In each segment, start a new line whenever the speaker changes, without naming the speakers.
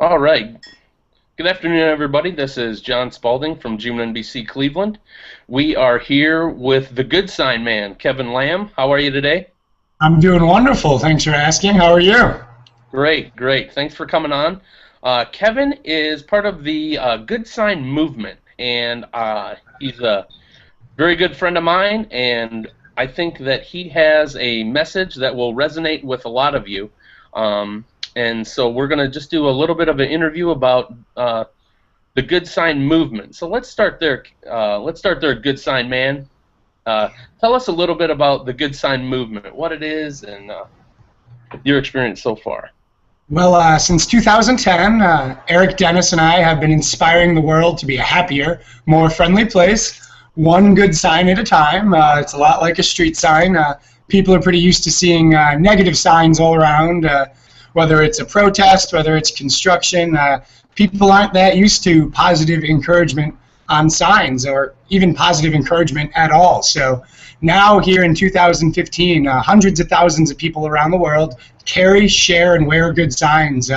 All right. Good afternoon, everybody. This is John Spalding from G1NBC Cleveland. We are here with the Good Sign Man, Kevin Lamb. How are you today?
I'm doing wonderful. Thanks for asking. How are you?
Great, great. Thanks for coming on. Kevin is part of the Good Sign movement, and he's a very good friend of mine, and I think that he has a message that will resonate with a lot of you. And so we're going to just do a little bit of an interview about the Good Sign movement. So let's start there. Good Sign Man. Tell us a little bit about the Good Sign movement, what it is, and your experience so far.
Well, since 2010, Eric Dennis and I have been inspiring the world to be a happier, more friendly place, one good sign at a time. It's a lot like a street sign. People are pretty used to seeing negative signs all around, whether it's a protest, whether it's construction. People aren't that used to positive encouragement on signs, or even positive encouragement at all. So now here in 2015, hundreds of thousands of people around the world carry, share, and wear good signs,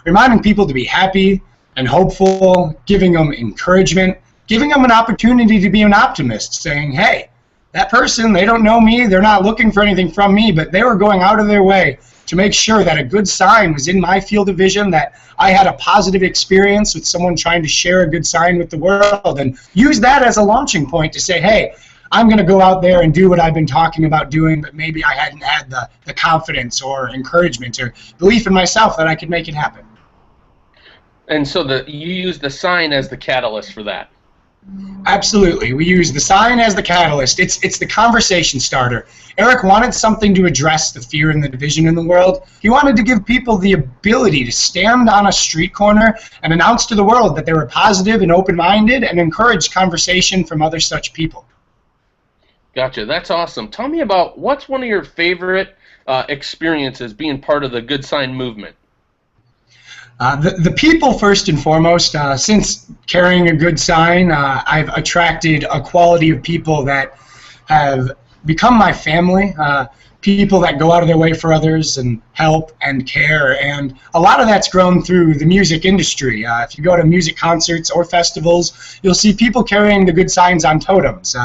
reminding people to be happy and hopeful, giving them encouragement, giving them an opportunity to be an optimist, saying, hey, that person, they don't know me, they're not looking for anything from me, but they were going out of their way to make sure that a good sign was in my field of vision, that I had a positive experience with someone trying to share a good sign with the world, and use that as a launching point to say, hey, I'm going to go out there and do what I've been talking about doing, but maybe I hadn't had the confidence or encouragement or belief in myself that I could make it happen.
And so you use the sign as the catalyst for that.
Absolutely. We use the sign as the catalyst. It's the conversation starter. Eric wanted something to address the fear and the division in the world. He wanted to give people the ability to stand on a street corner and announce to the world that they were positive and open-minded and encourage conversation from other such people.
Gotcha. That's awesome. Tell me about what's one of your favorite experiences being part of the Good Sign movement?
The people, first and foremost. Since carrying a good sign, I've attracted a quality of people that have become my family, people that go out of their way for others and help and care, and a lot of that's grown through the music industry. If you go to music concerts or festivals, you'll see people carrying the good signs on totems.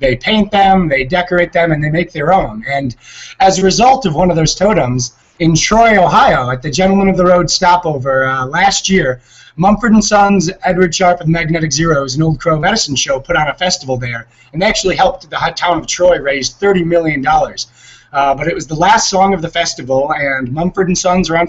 They paint them, they decorate them, and they make their own. And as a result of one of those totems, in Troy, Ohio, at the Gentleman of the Road stopover last year, Mumford & Sons, Edward Sharpe and the Magnetic Zeros, and Old Crow Medicine Show put on a festival there, and they actually helped the town of Troy raise $30 million. But it was the last song of the festival, and Mumford & Sons were on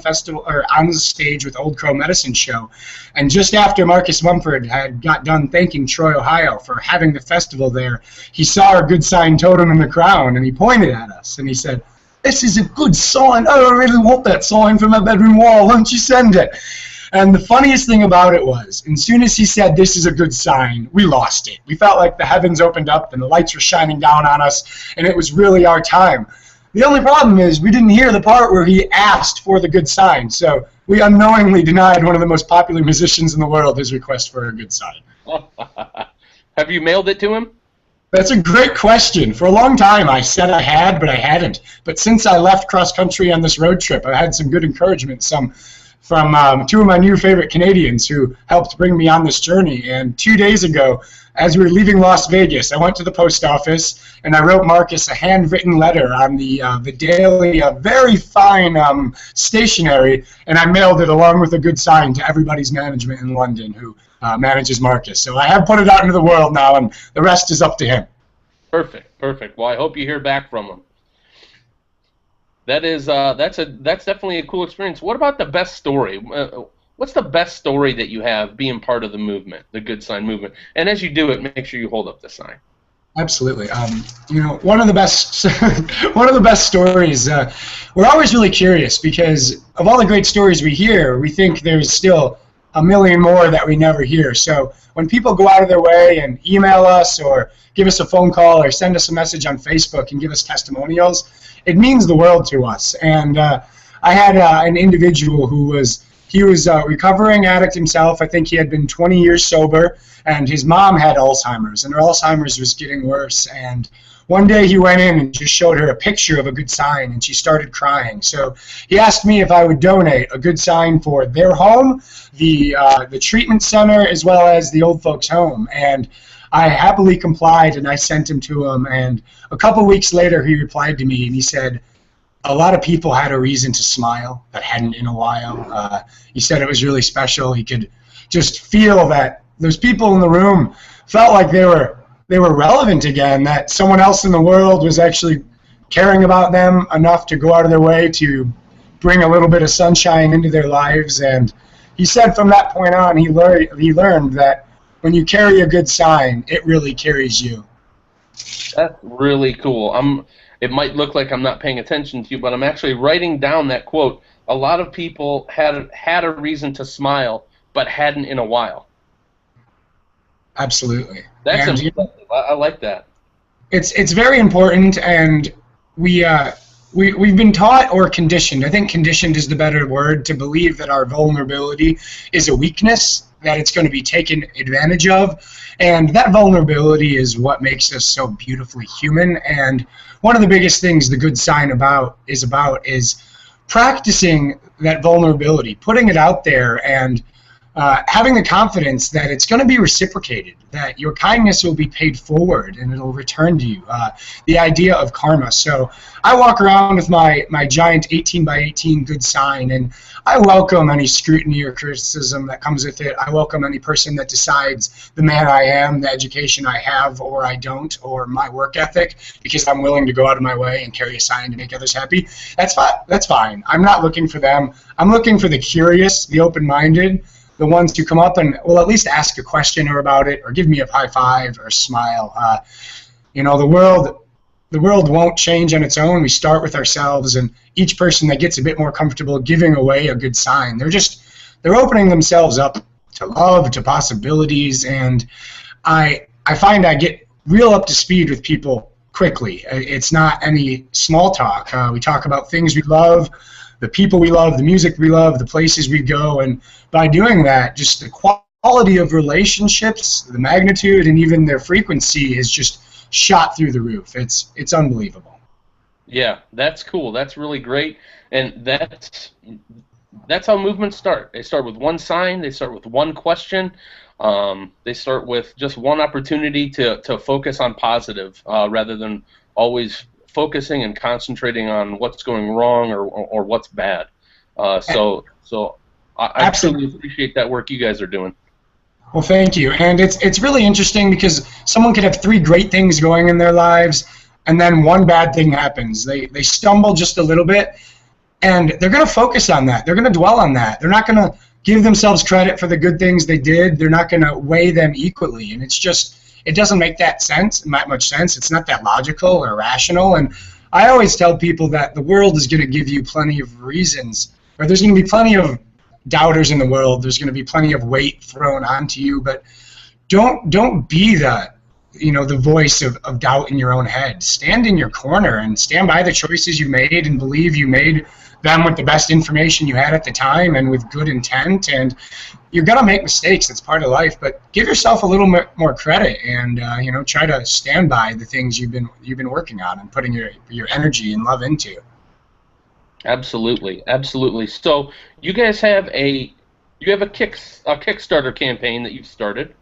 the stage with Old Crow Medicine Show. And just after Marcus Mumford had got done thanking Troy, Ohio for having the festival there, he saw our good sign totem in the crowd, and he pointed at us, and he said, "This is a good sign. Oh, I really want that sign for my bedroom wall. Why don't you send it?" And the funniest thing about it was, as soon as he said, "This is a good sign," we lost it. We felt like the heavens opened up and the lights were shining down on us, and it was really our time. The only problem is we didn't hear the part where he asked for the good sign, so we unknowingly denied one of the most popular musicians in the world his request for a good sign.
Have you mailed it to him?
That's a great question. For a long time, I said I had, but I hadn't. But since I left cross-country on this road trip, I had some good encouragement, some from two of my new favorite Canadians who helped bring me on this journey. And 2 days ago, as we were leaving Las Vegas, I went to the post office, and I wrote Marcus a handwritten letter on the daily, very fine stationery, and I mailed it along with a good sign to everybody's management in London who manages Marcus. So I have put it out into the world now, and the rest is up to him.
Perfect, perfect. Well, I hope you hear back from him. That's definitely a cool experience. What about the best story? What's the best story that you have being part of the movement, the Good Sign movement? And as you do it, make sure you hold up the sign.
Absolutely. One of the best stories. We're always really curious because of all the great stories we hear, we think there's still a million more that we never hear. So when people go out of their way and email us or give us a phone call or send us a message on Facebook and give us testimonials, it means the world to us. And I had an individual who He was a recovering addict himself. I think he had been 20 years sober, and his mom had Alzheimer's, and her Alzheimer's was getting worse. And one day he went in and just showed her a picture of a good sign, and she started crying. So he asked me if I would donate a good sign for their home, the treatment center, as well as the old folks' home. And I happily complied, and I sent him to him. And a couple weeks later, he replied to me, and he said, a lot of people had a reason to smile that hadn't in a while. He said it was really special. He could just feel that those people in the room felt like they were relevant again, that someone else in the world was actually caring about them enough to go out of their way to bring a little bit of sunshine into their lives. And he said from that point on, he learned that when you carry a good sign, it really carries you.
That's really cool. It might look like I'm not paying attention to you, but I'm actually writing down that quote. A lot of people had a reason to smile, but hadn't in a while.
Absolutely.
That's impressive. I like that.
It's very important, and we've been taught or conditioned. I think conditioned is the better word, to believe that our vulnerability is a weakness, that it's going to be taken advantage of, and that vulnerability is what makes us so beautifully human. And one of the biggest things the good sign is practicing that vulnerability, putting it out there, and having the confidence that it's going to be reciprocated, that your kindness will be paid forward and it'll return to you. The idea of karma. So I walk around with my giant 18 by 18 good sign, and I welcome any scrutiny or criticism that comes with it. I welcome any person that decides the man I am, the education I have or I don't, or my work ethic, because I'm willing to go out of my way and carry a sign to make others happy. That's fine. I'm not looking for them. I'm looking for the curious, the open-minded, the ones who come up and will at least ask a question or about it, or give me a high five or a smile. The world won't change on its own. We start with ourselves, and each person that gets a bit more comfortable giving away a good sign, they're opening themselves up to love, to possibilities, and I find I get real up to speed with people quickly. It's not any small talk. We talk about things we love, the people we love, the music we love, the places we go, and by doing that, just the quality of relationships, the magnitude, and even their frequency is just shot through the roof. It's unbelievable.
Yeah, that's cool. That's really great, and that's how movements start. They start with one sign. They start with one question. They start with just one opportunity to focus on positive rather than always focusing and concentrating on what's going wrong or what's bad. So I truly appreciate that work you guys are doing.
Well, thank you. And it's really interesting because someone could have 3 great things going in their lives, and then one bad thing happens. They stumble just a little bit, and they're going to focus on that. They're going to dwell on that. They're not going to give themselves credit for the good things they did. They're not going to weigh them equally. And it doesn't make that much sense. It's not that logical or rational. And I always tell people that the world is going to give you plenty of reasons, or there's going to be plenty of doubters in the world. There's going to be plenty of weight thrown onto you, but don't be the voice of doubt in your own head. Stand in your corner and stand by the choices you made, and believe you made them with the best information you had at the time and with good intent. And you're going to make mistakes. That's part of life, but give yourself a little bit more credit, and try to stand by the things you've been working on and putting your energy and love into.
Absolutely. So you guys have a Kickstarter campaign that you've started.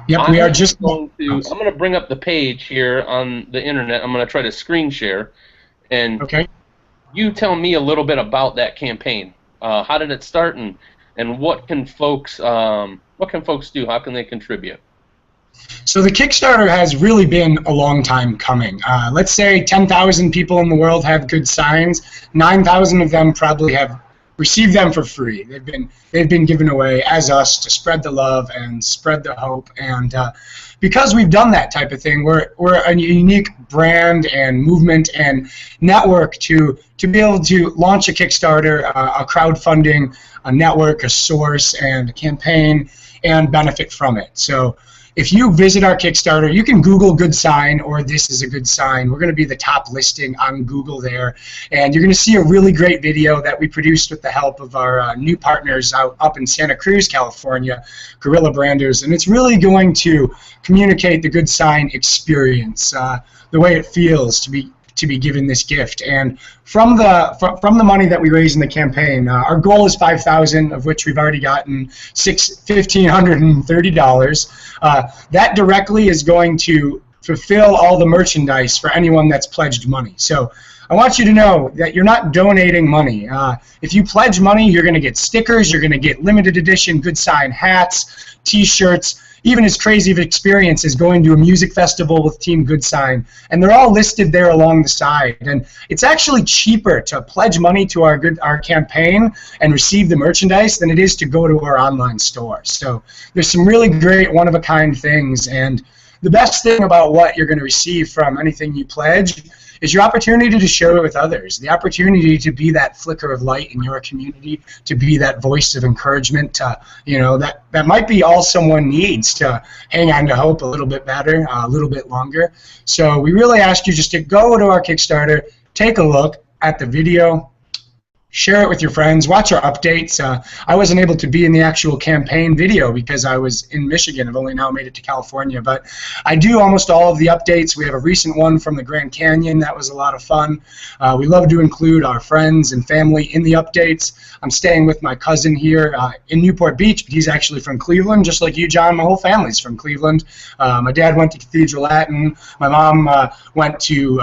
Yep, we are just
I'm going to bring up the page here on the internet. I'm going to try to screen share, and
okay.
You tell me a little bit about that campaign. How did it start, and what can folks do? How can they contribute?
So the Kickstarter has really been a long time coming. Let's say 10,000 people in the world have good signs. 9,000 of them probably have received them for free. They've been given away as us to spread the love and spread the hope. And because we've done that type of thing, we're a unique brand and movement and network to be able to launch a Kickstarter, a crowdfunding, a network, a source, and a campaign, and benefit from it. So if you visit our Kickstarter, you can Google good sign or this is a good sign. We're going to be the top listing on Google there. And you're going to see a really great video that we produced with the help of our new partners up in Santa Cruz, California, Guerrilla Branders. And it's really going to communicate the good sign experience, the way it feels to be given this gift. And from the money that we raise in the campaign, our goal is $5,000, of which we've already gotten $1,530. That directly is going to fulfill all the merchandise for anyone that's pledged money. So I want you to know that you're not donating money. If you pledge money, you're going to get stickers, you're going to get limited edition good sign hats, t-shirts, even as crazy of an experience as going to a music festival with Team Good Sign. And they're all listed there along the side. And it's actually cheaper to pledge money to our campaign and receive the merchandise than it is to go to our online store. So there's some really great one-of-a-kind things. And the best thing about what you're going to receive from anything you pledge is your opportunity to share it with others, the opportunity to be that flicker of light in your community, to be that voice of encouragement, that might be all someone needs to hang on to hope a little bit better, a little bit longer. So we really ask you just to go to our Kickstarter, take a look at the video, share it with your friends, watch our updates. I wasn't able to be in the actual campaign video because I was in Michigan. I've only now made it to California, but I do almost all of the updates. We have a recent one from the Grand Canyon. That was a lot of fun. We love to include our friends and family in the updates. I'm staying with my cousin here in Newport Beach, but he's actually from Cleveland, just like you, John. My whole family's from Cleveland. My dad went to Cathedral Latin. My mom went to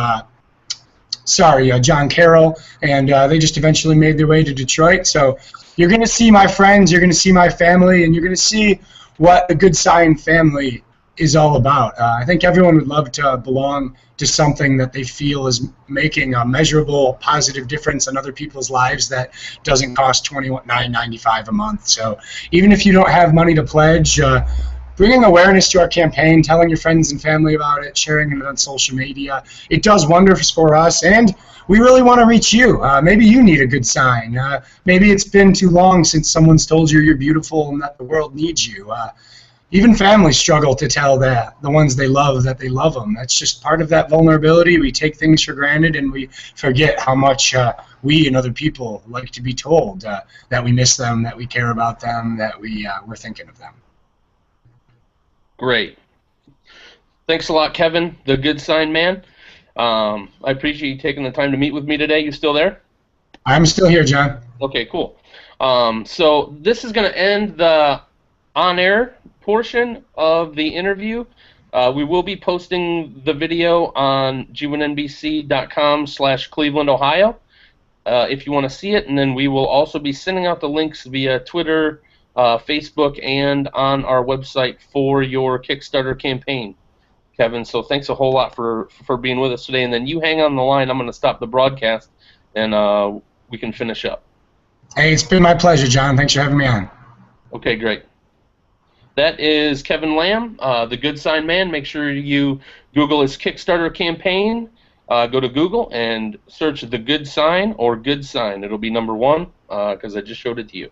John Carroll, and they just eventually made their way to Detroit. So you're going to see my friends, you're going to see my family, and you're going to see what the Good Sign family is all about. I think everyone would love to belong to something that they feel is making a measurable, positive difference in other people's lives that doesn't cost $29.95 a month. So even if you don't have money to pledge, bringing awareness to our campaign, telling your friends and family about it, sharing it on social media, it does wonders for us, and we really want to reach you. Maybe you need a good sign. Maybe it's been too long since someone's told you you're beautiful and that the world needs you. Even families struggle to tell the ones they love that they love them. That's just part of that vulnerability. We take things for granted and we forget how much we and other people like to be told that we miss them, that we care about them, that we're thinking of them.
Great. Thanks a lot, Kevin, the Good Sign Man. I appreciate you taking the time to meet with me today. You still there?
I'm still here, John.
Okay, cool. So this is going to end the on-air portion of the interview. We will be posting the video on G1NBC.com/Cleveland, Ohio, if you want to see it, and then we will also be sending out the links via Twitter, Facebook, and on our website for your Kickstarter campaign, Kevin. So thanks a whole lot for being with us today. And then you hang on the line. I'm going to stop the broadcast, and we can finish up.
Hey, it's been my pleasure, John. Thanks for having me on.
Okay, great. That is Kevin Lamb, the Good Sign Man. Make sure you Google his Kickstarter campaign. Go to Google and search The Good Sign or Good Sign. It'll be #1 because I just showed it to you.